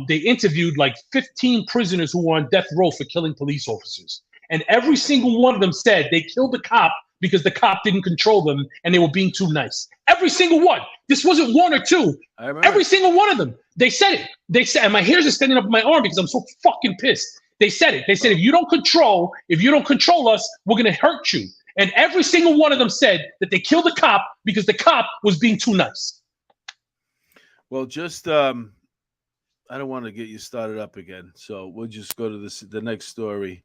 interviewed like 15 prisoners who were on death row for killing police officers. And every single one of them said they killed the cop because the cop didn't control them and they were being too nice. Every single one. This wasn't one or two. Every single one of them. They said it. They said, and my hairs are standing up on my arm because I'm so fucking pissed. They said it. They said, if you don't control us, we're going to hurt you. And every single one of them said that they killed the cop because the cop was being too nice. Well, just, I don't want to get you started up again. So we'll just go to the next story,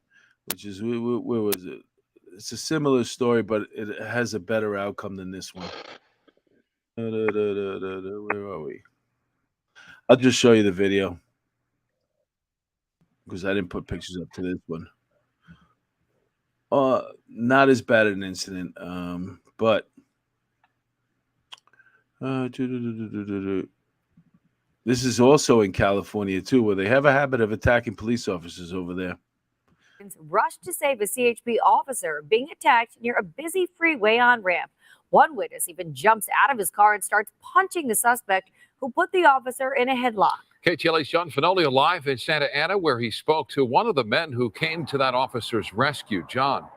which is, where was it? It's a similar story, but it has a better outcome than this one. Where are we? I'll just show you the video because I didn't put pictures up to this one. Not as bad an incident, but this is also in California too, where they have a habit of attacking police officers over there. Rushed to save a CHP officer being attacked near a busy freeway on-ramp. One witness even jumps out of his car and starts punching the suspect who put the officer in a headlock. KTLA's John Finoli live in Santa Ana, where he spoke to one of the men who came to that officer's rescue. John.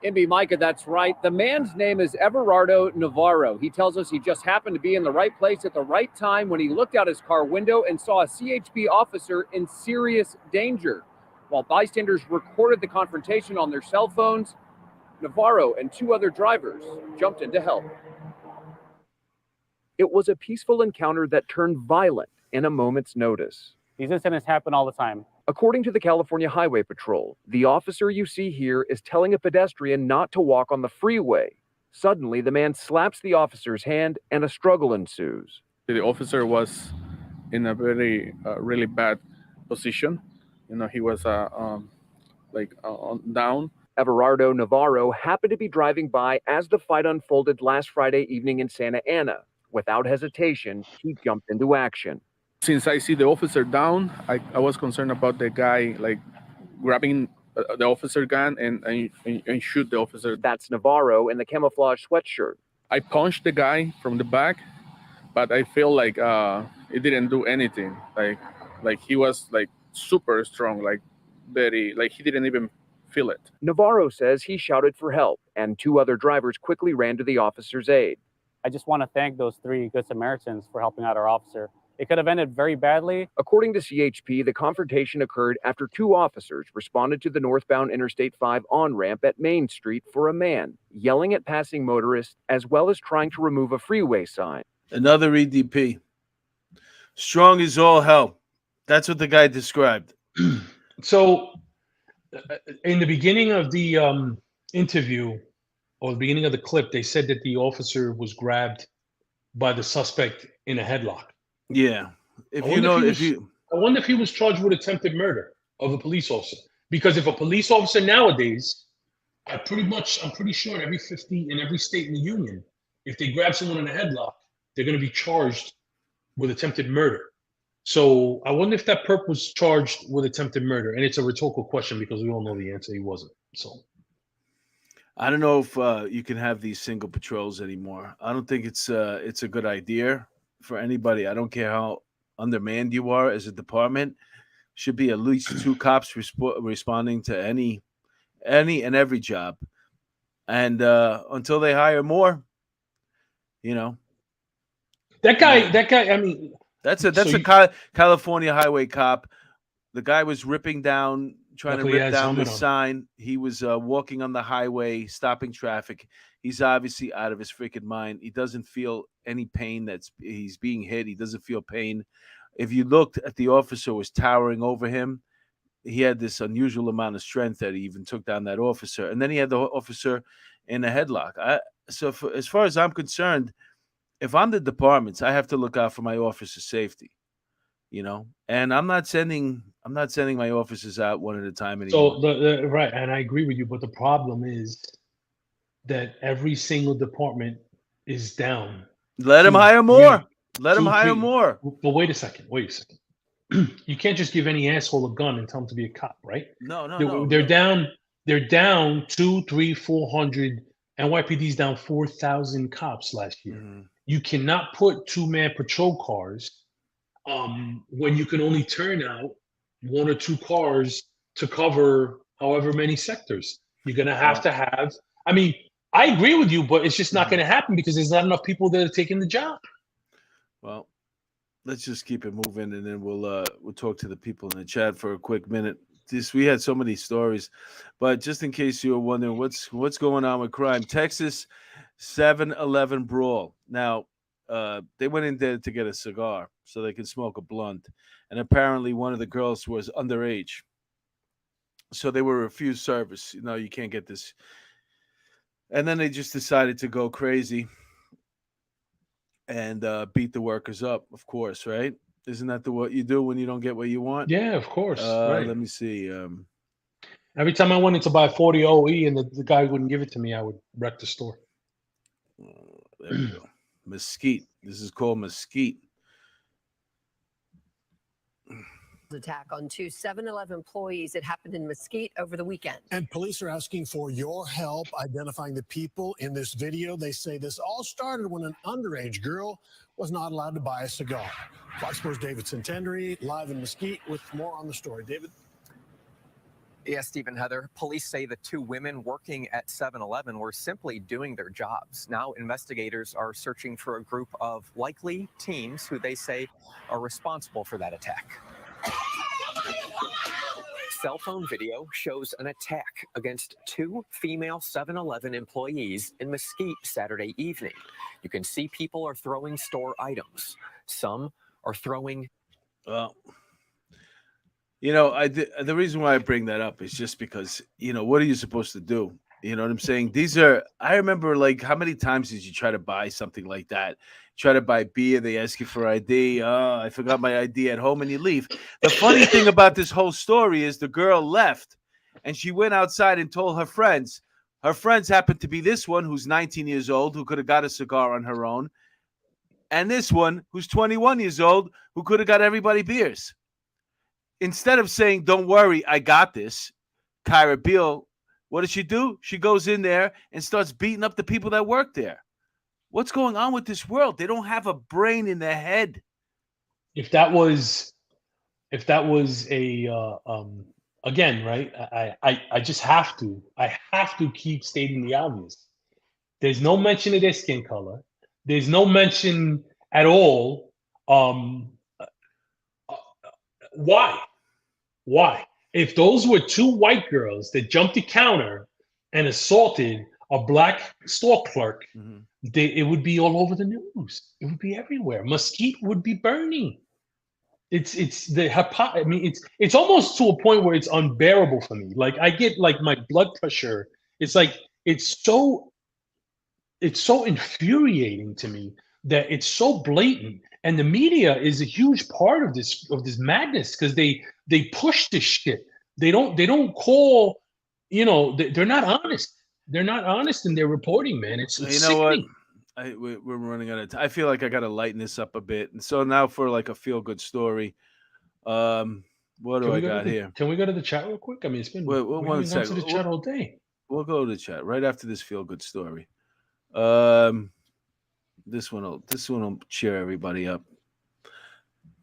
Imbi Micah, that's right. The man's name is Everardo Navarro. He tells us he just happened to be in the right place at the right time when he looked out his car window and saw a CHP officer in serious danger. While bystanders recorded the confrontation on their cell phones, Navarro and 2 other drivers jumped in to help. It was a peaceful encounter that turned violent in a moment's notice. These incidents happen all the time. According to the California Highway Patrol, the officer you see here is telling a pedestrian not to walk on the freeway. Suddenly, the man slaps the officer's hand and a struggle ensues. The officer was in a very, really bad position. You know, he was down. Everardo Navarro happened to be driving by as the fight unfolded last Friday evening in Santa Ana. Without hesitation, he jumped into action. Since I see the officer down, I was concerned about the guy like grabbing the officer gun and shoot the officer. That's Navarro in the camouflage sweatshirt. I punched the guy from the back, but I feel like it didn't do anything. Like he was like super strong, like very, like he didn't even feel it. Navarro says he shouted for help, and 2 other drivers quickly ran to the officer's aid. I just want to thank those 3 Good Samaritans for helping out our officer. It could have ended very badly. According to CHP, the confrontation occurred after 2 officers responded to the northbound Interstate 5 on-ramp at Main Street for a man yelling at passing motorists as well as trying to remove a freeway sign. Another EDP. Strong as all hell. That's what the guy described. So, in the beginning of the interview, or the beginning of the clip, they said that the officer was grabbed by the suspect in a headlock. Yeah. I wonder if he was charged with attempted murder of a police officer. Because if a police officer nowadays, I'm pretty sure in every state in the union, if they grab someone in a headlock, they're going to be charged with attempted murder. So I wonder if that perp was charged with attempted murder. And it's a rhetorical question because we all know the answer. He wasn't. So I don't know if you can have these single patrols anymore. I don't think it's a good idea for anybody. I don't care how undermanned you are as a department. Should be at least 2 cops responding to any and every job. And until they hire more, you know. That guy, I mean, that's a California highway cop. The guy was ripping down, trying to rip down the sign. He was walking on the highway, stopping traffic. He's obviously out of his freaking mind. He doesn't feel any pain he's being hit. He doesn't feel pain. If you looked at the officer who was towering over him, he had this unusual amount of strength that he even took down that officer. And then he had the officer in a headlock. As far as I'm concerned, if I'm the departments, I have to look out for my officer's safety, you know. And I'm not sending my officers out one at a time anymore. So right, and I agree with you, but the problem is that every single department is down. Let them hire more. Let them hire more. But wait a second. You can't just give any asshole a gun and tell him to be a cop, right? No. They're down 200, 300, 400. NYPD's down 4,000 cops last year. Mm-hmm. You cannot put 2-man patrol cars when you can only turn out 1 or 2 cars to cover however many sectors. You're going to have to have. I mean, I agree with you, but it's just not going to happen because there's not enough people that are taking the job. Well, let's just keep it moving, and then we'll talk to the people in the chat for a quick minute. We had so many stories, but just in case you were wondering what's going on with crime, Texas 7-Eleven brawl. Now, they went in there to get a cigar so they could smoke a blunt, and apparently one of the girls was underage, so they were refused service. You know, you can't get this, and then they just decided to go crazy and beat the workers up. Of course, right? Isn't that what you do when you don't get what you want? Yeah, of course. Right. Let me see. Every time I wanted to buy 40 OE and the guy wouldn't give it to me, I would wreck the store. There we go. Mesquite. This is called Mesquite. Attack on 2 7-Eleven employees. It happened in Mesquite over the weekend. And police are asking for your help identifying the people in this video. They say this all started when an underage girl was not allowed to buy a cigar. Fox Sports' David Centenary live in Mesquite with more on the story. David? Yeah, Stephen, Heather, police say the two women working at 7-Eleven were simply doing their jobs. Now investigators are searching for a group of likely teens who they say are responsible for that attack. Cell phone video shows an attack against two female 7-Eleven employees in Mesquite Saturday evening. You can see people are throwing store items. Some are throwing... Well, the reason why I bring that up is just because, what are you supposed to do? You know what I'm saying? I remember, like, how many times did you try to buy something like that? Try to buy beer, they ask you for ID. Oh, I forgot my ID at home, and you leave. The funny thing about this whole story is the girl left, and she went outside and told her friends. Her friends happened to be this one, who's 19 years old, who could have got a cigar on her own, and this one, who's 21 years old, who could have got everybody beers. Instead of saying, don't worry, I got this, Kyra Beale, what does she do? She goes in there and starts beating up the people that work there. What's going on with this world? They don't have a brain in their head. If that was a again, right? I just have to keep stating the obvious. There's no mention of their skin color. There's no mention at all. Why? If those were two white girls that jumped the counter and assaulted a black store clerk, it would be all over the news. It would be everywhere. Mesquite would be burning. It's almost to a point where it's unbearable for me. Like, I get, like, my blood pressure. It's like it's so infuriating to me that it's so blatant. And the media is a huge part of this madness, because they push this shit. They don't call, they're not honest. They're not honest in their reporting, man. It's sickening. We're running out of time. I feel like I got to lighten this up a bit. And so now for like a feel good story. What do I got here? Can we go to the chat real quick? I mean, it's been we haven't gone to the chat all day. We'll go to the chat right after this feel good story. This one will cheer everybody up.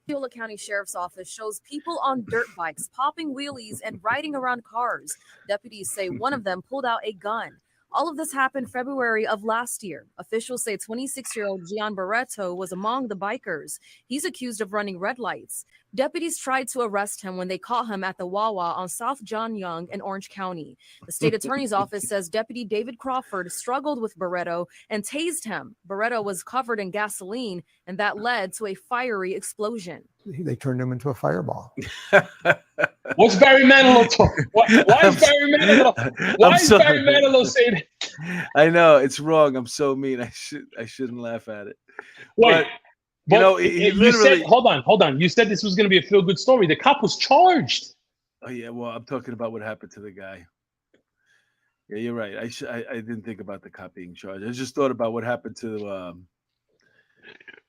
Osceola County Sheriff's Office shows people on dirt bikes popping wheelies and riding around cars. Deputies say one of them pulled out a gun. All of this happened February of last year. Officials say 26-year-old Gian Barreto was among the bikers. He's accused of running red lights. Deputies tried to arrest him when they caught him at the Wawa on South John Young in Orange County. The state attorney's office says Deputy David Crawford struggled with Barreto and tased him. Barreto was covered in gasoline, and that led to a fiery explosion. They turned him into a fireball. What's Barry Manilow talking? Why is Barry Manilow saying that? I know it's wrong. I'm so mean. I shouldn't laugh at it. Wait, but he literally. Said, hold on. You said this was going to be a feel good story. The cop was charged. Oh yeah, well, I'm talking about what happened to the guy. Yeah, you're right. I didn't think about the cop being charged. I just thought about what happened to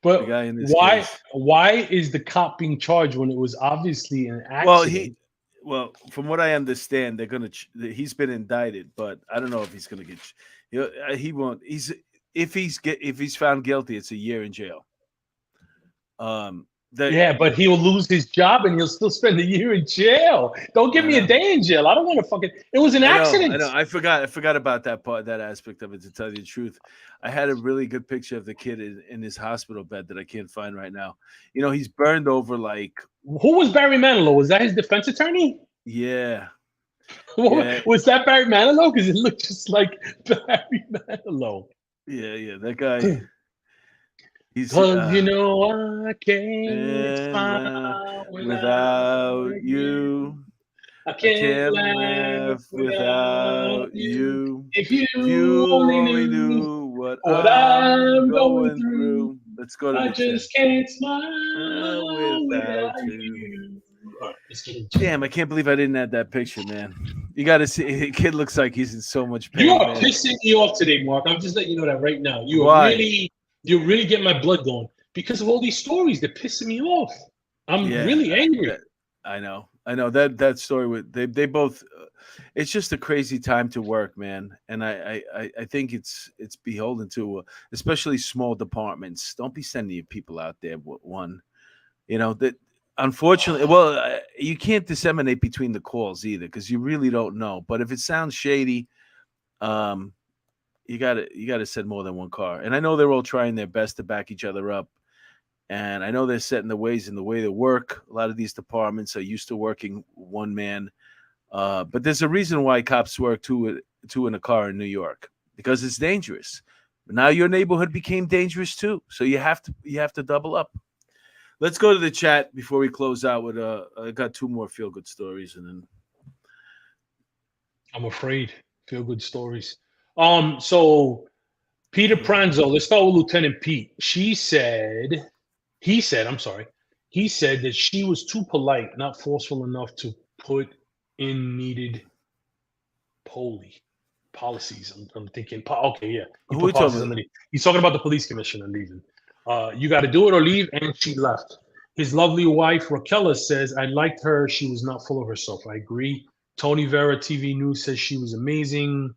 but the guy in this why? case. Why is the cop being charged when it was obviously an accident? Well, from what I understand, he's been indicted, but I don't know if he's gonna get. He won't. If he's found guilty, it's a year in jail. But he'll lose his job and he'll still spend a year in jail. Don't give me a day in jail. I don't want to fucking. It was an accident. I know. I forgot about that aspect of it. To tell you the truth, I had a really good picture of the kid in his hospital bed that I can't find right now. He's burned over like. Who was Barry Manilow? Was that his defense attorney? Yeah. Was that Barry Manilow? Because it looked just like Barry Manilow. Yeah, that guy. He's I can't smile without you. I can't laugh without you. If you only knew what I'm going through. Let's go to I just can't smile without you. Damn, I can't believe I didn't add that picture, man. You got to see. The kid looks like he's in so much pain. You are pissing me off today, Mark. I'm just letting you know that right now. You're really getting my blood going because of all these stories. They're pissing me off. I'm really angry. I know that story with they both. It's just a crazy time to work, man. And I think it's beholden to especially small departments. Don't be sending your people out there with one. That unfortunately, well, you can't disseminate between the calls either because you really don't know. But if it sounds shady, you gotta send more than one car. And I know they're all trying their best to back each other up. And I know they're setting the ways in the way they work. A lot of these departments are used to working one man. But there's a reason why cops work two in a car in New York, because it's dangerous. But now your neighborhood became dangerous too. So you have to double up. Let's go to the chat before we close out with I got two more feel good stories and then I'm afraid. Feel good stories. So Peter Pranzo, let's start with Lieutenant Pete. He said that she was too polite, not forceful enough to put in needed policies. I'm thinking, okay, yeah. He Who put we talking policies about? underneath. He's talking about the police commissioner leaving. You got to do it or leave, and she left. His lovely wife, Raquel, says, I liked her. She was not full of herself. I agree. Tony Vera, TV News, says she was amazing.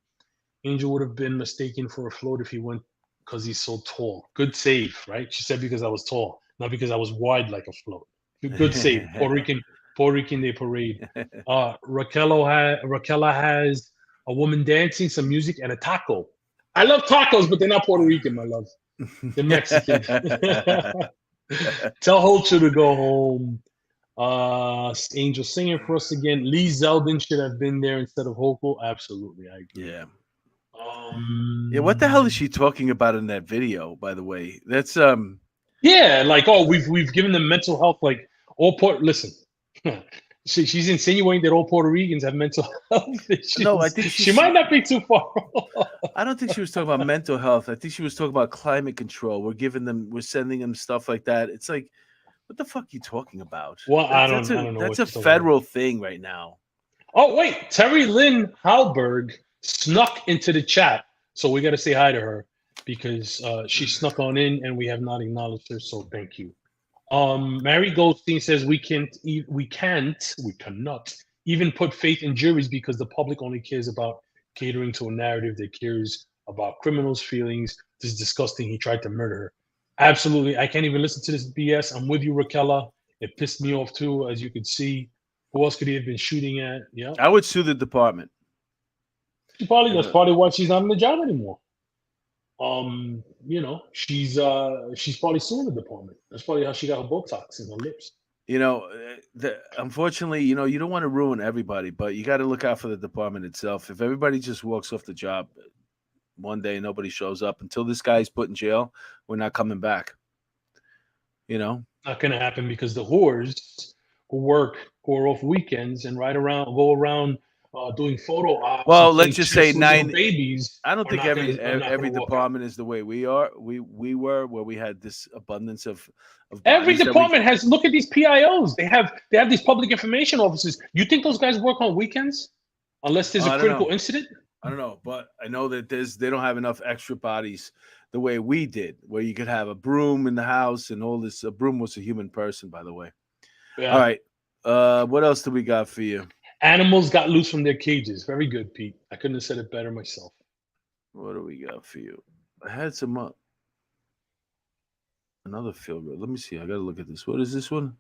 Angel would have been mistaken for a float if he went because he's so tall. Good save, right? She said because I was tall, not because I was wide like a float. Good save. Puerto Rican Day Parade. Raquel has a woman dancing, some music, and a taco. I love tacos, but they're not Puerto Rican, my love. They're Mexican. Tell Holcher to go home. Angel singing for us again. Lee Zeldin should have been there instead of Hochul. Absolutely, I agree. Yeah. Yeah, what the hell is she talking about in that video, by the way? That's Yeah, like, oh, we've given them mental health, like all listen. She's insinuating that all Puerto Ricans have mental health issues. No, I think she might not be too far. I don't think she was talking about mental health. I think she was talking about climate control. We're sending them stuff like that. It's like, what the fuck are you talking about? Well, I don't know. That's a federal thing right now. Oh, wait, Terry Lynn Halberg snuck into the chat, so we got to say hi to her because she snuck on in and we have not acknowledged her. So thank you. Mary Goldstein says we cannot even put faith in juries because the public only cares about catering to a narrative that cares about criminals' feelings. This is disgusting. He tried to murder her. Absolutely. I can't even listen to this BS. I'm with you, Raquel. It pissed me off too, as you could see. Who else could he have been shooting at? Yeah. I would sue the department. That's probably why she's not in the job anymore. She's probably suing the department. That's probably how she got her Botox in her lips. Unfortunately, you don't want to ruin everybody, but you got to look out for the department itself. If everybody just walks off the job one day, nobody shows up until this guy's put in jail, we're not coming back. Not going to happen because the whores who are off weekends and go around doing photo ops. Well, let's just say babies. I don't think every department is the way we are. We were where we had this abundance of every department has. Look at these PIOs. They have these public information officers. You think those guys work on weekends unless there's a critical incident? I don't know, but I know that they don't have enough extra bodies the way we did, where you could have a broom in the house and all this. A broom was a human person, by the way. Yeah. All right. What else do we got for you? Animals got loose from their cages. Very good, Pete. I couldn't have said it better myself. What do we got for you? I had some another feel good. Let me see. I got to look at this. What is this one?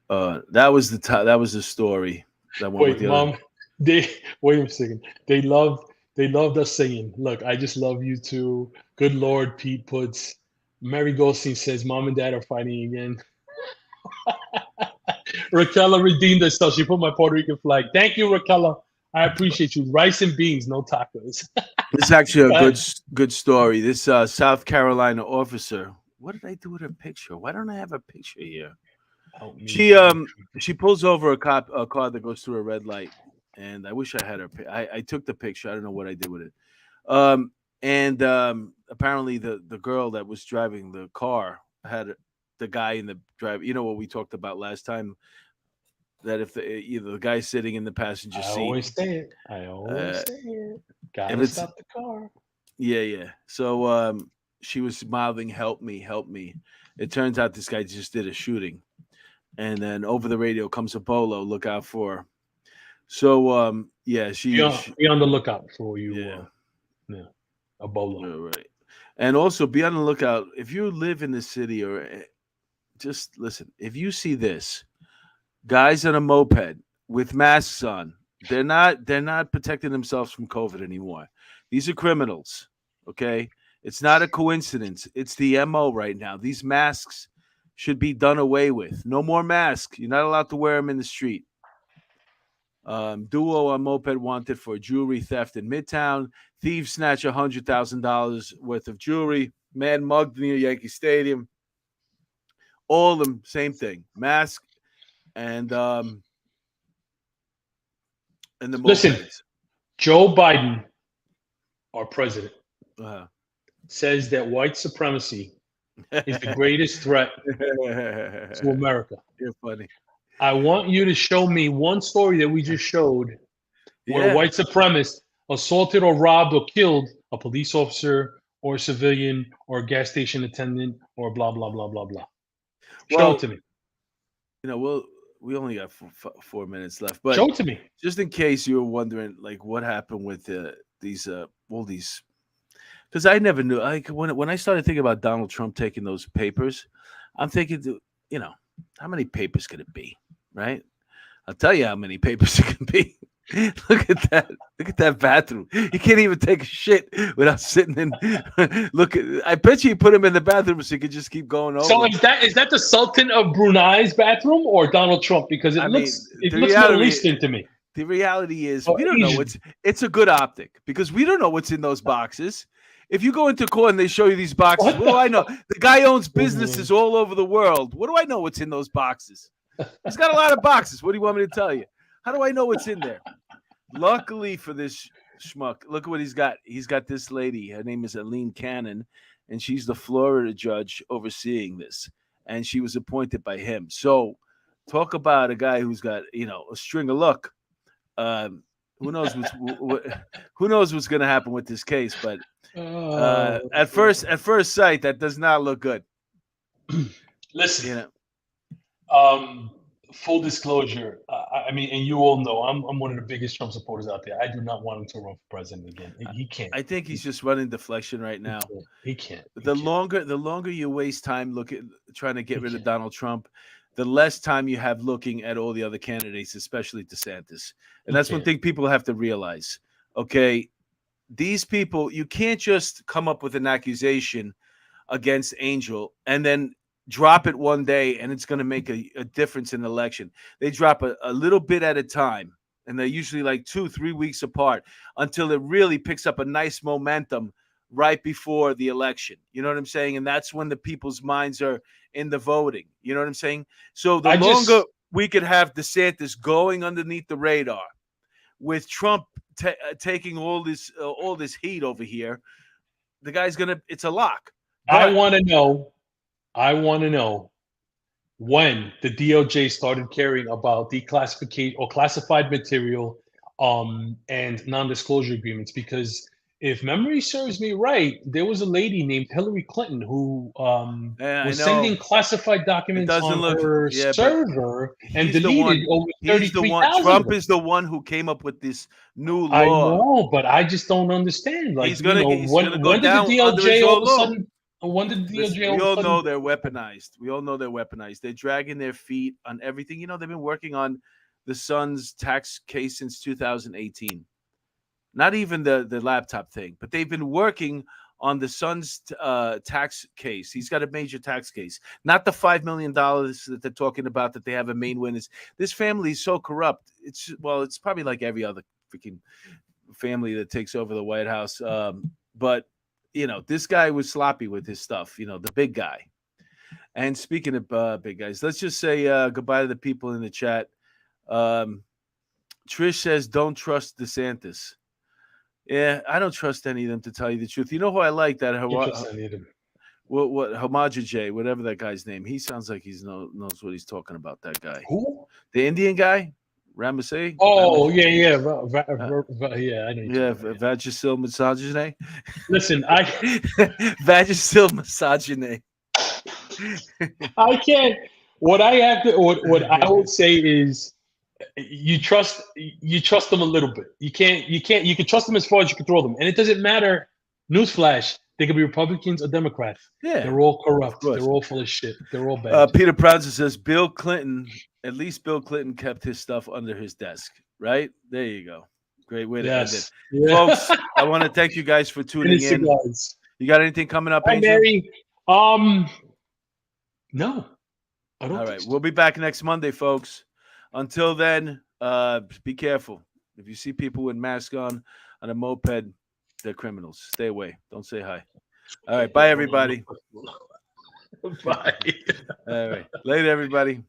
That was the story. That one. Wait, Mom. Wait a second. They loved us singing. Look, I just love you too. Good Lord, Pete puts. Mary Goldstein says, Mom and Dad are fighting again. Raquel redeemed herself. She put my Puerto Rican flag. Thank you, Raquel. I appreciate you. Rice and beans, no tacos. This is actually a good story. This South Carolina officer. What did I do with her picture? Why don't I have a picture here? She pulls over a car that goes through a red light, and I wish I had her. I took the picture. I don't know what I did with it. Apparently the girl that was driving the car had the guy in the drive. You know what we talked about last time, that if the guy sitting in the passenger seat. I always say it. Gotta stop the car. Yeah. So she was mouthing, "Help me, help me." It turns out this guy just did a shooting, and then over the radio comes a bolo. Look out for her. So be on the lookout for you. A bolo. Right. And also be on the lookout if you live in the city or just listen. If you see this, guys on a moped with masks on, they're not protecting themselves from COVID anymore. These are criminals. Okay, it's not a coincidence. It's the MO right now. These masks should be done away with. No more masks. You're not allowed to wear them in the street. Duo on moped wanted for jewelry theft in Midtown. Thieves snatch $100,000 worth of jewelry. Man mugged near Yankee Stadium. All of them, same thing. Mask and the mopeds. Listen, Joe Biden, our president, says that white supremacy is the greatest threat to America. You're funny. I want you to show me one story that we just showed where white supremacists assaulted or robbed or killed a police officer or a civilian or a gas station attendant or blah, blah, blah, blah, blah. Show it to me. You know, we only got 4 minutes left, but show it to me. Just in case you were wondering, like, what happened with these, because I never knew. Like when I started thinking about Donald Trump taking those papers, I'm thinking, you know, how many papers could it be, right? I'll tell you how many papers it can be. Look at that! Look at that bathroom. You can't even take a shit without sitting in. Look at. I bet you put him in the bathroom so you could just keep going over. So is that the Sultan of Brunei's bathroom or Donald Trump? Because it looks Middle Eastern to me. The reality is we don't know it's a good optic because we don't know what's in those boxes. If you go into court and they show you these boxes, what do I know? The guy owns businesses all over the world. What do I know what's in those boxes? He's got a lot of boxes. What do you want me to tell you? How do I know what's in there? Luckily for this schmuck, look at what he's got. He's got this lady. Her name is Eileen Cannon, and she's the Florida judge overseeing this. And she was appointed by him. So talk about a guy who's got, you know, a string of luck. Who knows who knows what's going to happen with this case? But at first sight, that does not look good. Listen, you know, full disclosure. I mean, and you all know, I'm one of the biggest Trump supporters out there. I do not want him to run for president again. He can't. I think he's just running deflection right now. He can't. The longer you waste time trying to get rid of Donald Trump, the less time you have looking at all the other candidates, especially DeSantis. And that's one thing people have to realize. Okay, these people, you can't just come up with an accusation against Angel and then drop it one day and it's going to make a difference in the election. They drop a little bit at a time, and they're usually like 2-3 weeks apart until it really picks up a nice momentum right before the election. You know what I'm saying? And that's when the people's minds are in the voting. You know what I'm saying? So the longer we could have DeSantis going underneath the radar with Trump taking all this heat over here, the guy's it's a lock. I want to know when the DOJ started caring about declassification or classified material and non-disclosure agreements, because if memory serves me right, there was a lady named Hillary Clinton who was sending classified documents on her server and deleted over 33,000. Trump is the one who came up with this new law. I know, but I just don't understand. Like, he's gonna go down did the DOJ all of a sudden? When did the DOJ? We all know they're weaponized. We all know they're weaponized. They're dragging their feet on everything. You know, they've been working on the son's tax case since 2018. Not even the laptop thing, but they've been working on the son's tax case. He's got a major tax case, not the $5 million that they're talking about that they have a main witness. This family is so corrupt. It's probably like every other freaking family that takes over the White House. But you know, this guy was sloppy with his stuff. You know, the big guy. And speaking of big guys, let's just say goodbye to the people in the chat. Trish says, "Don't trust DeSantis." Yeah, I don't trust any of them, to tell you the truth. You know who I like? That Homajaj, whatever that guy's name. He sounds like he knows what he's talking about. That guy. Who? The Indian guy, Ramsey. Oh, yeah. Yeah, I know. Vagisil misogyny. Listen, Vagisil misogyny. I can't. What I would say is, you trust them a little bit. You can trust them as far as you can throw them, and it doesn't matter. Newsflash: They could be Republicans or Democrats. Yeah, They're all corrupt. course. They're all full of shit. They're all bad. Peter Proudson says Bill Clinton, at least Bill Clinton kept his stuff under his desk, right? There you go. Great way to end it. Yeah. Folks, I want to thank you guys for tuning in. Cigars. You got anything coming up, Hi, Angel? Mary. No. I don't All think right. so. We'll be back next Monday, folks. Until then, be careful. If you see people with masks on a moped, they're criminals. Stay away. Don't say hi. All right. Bye, everybody. Bye. All right. Later, everybody.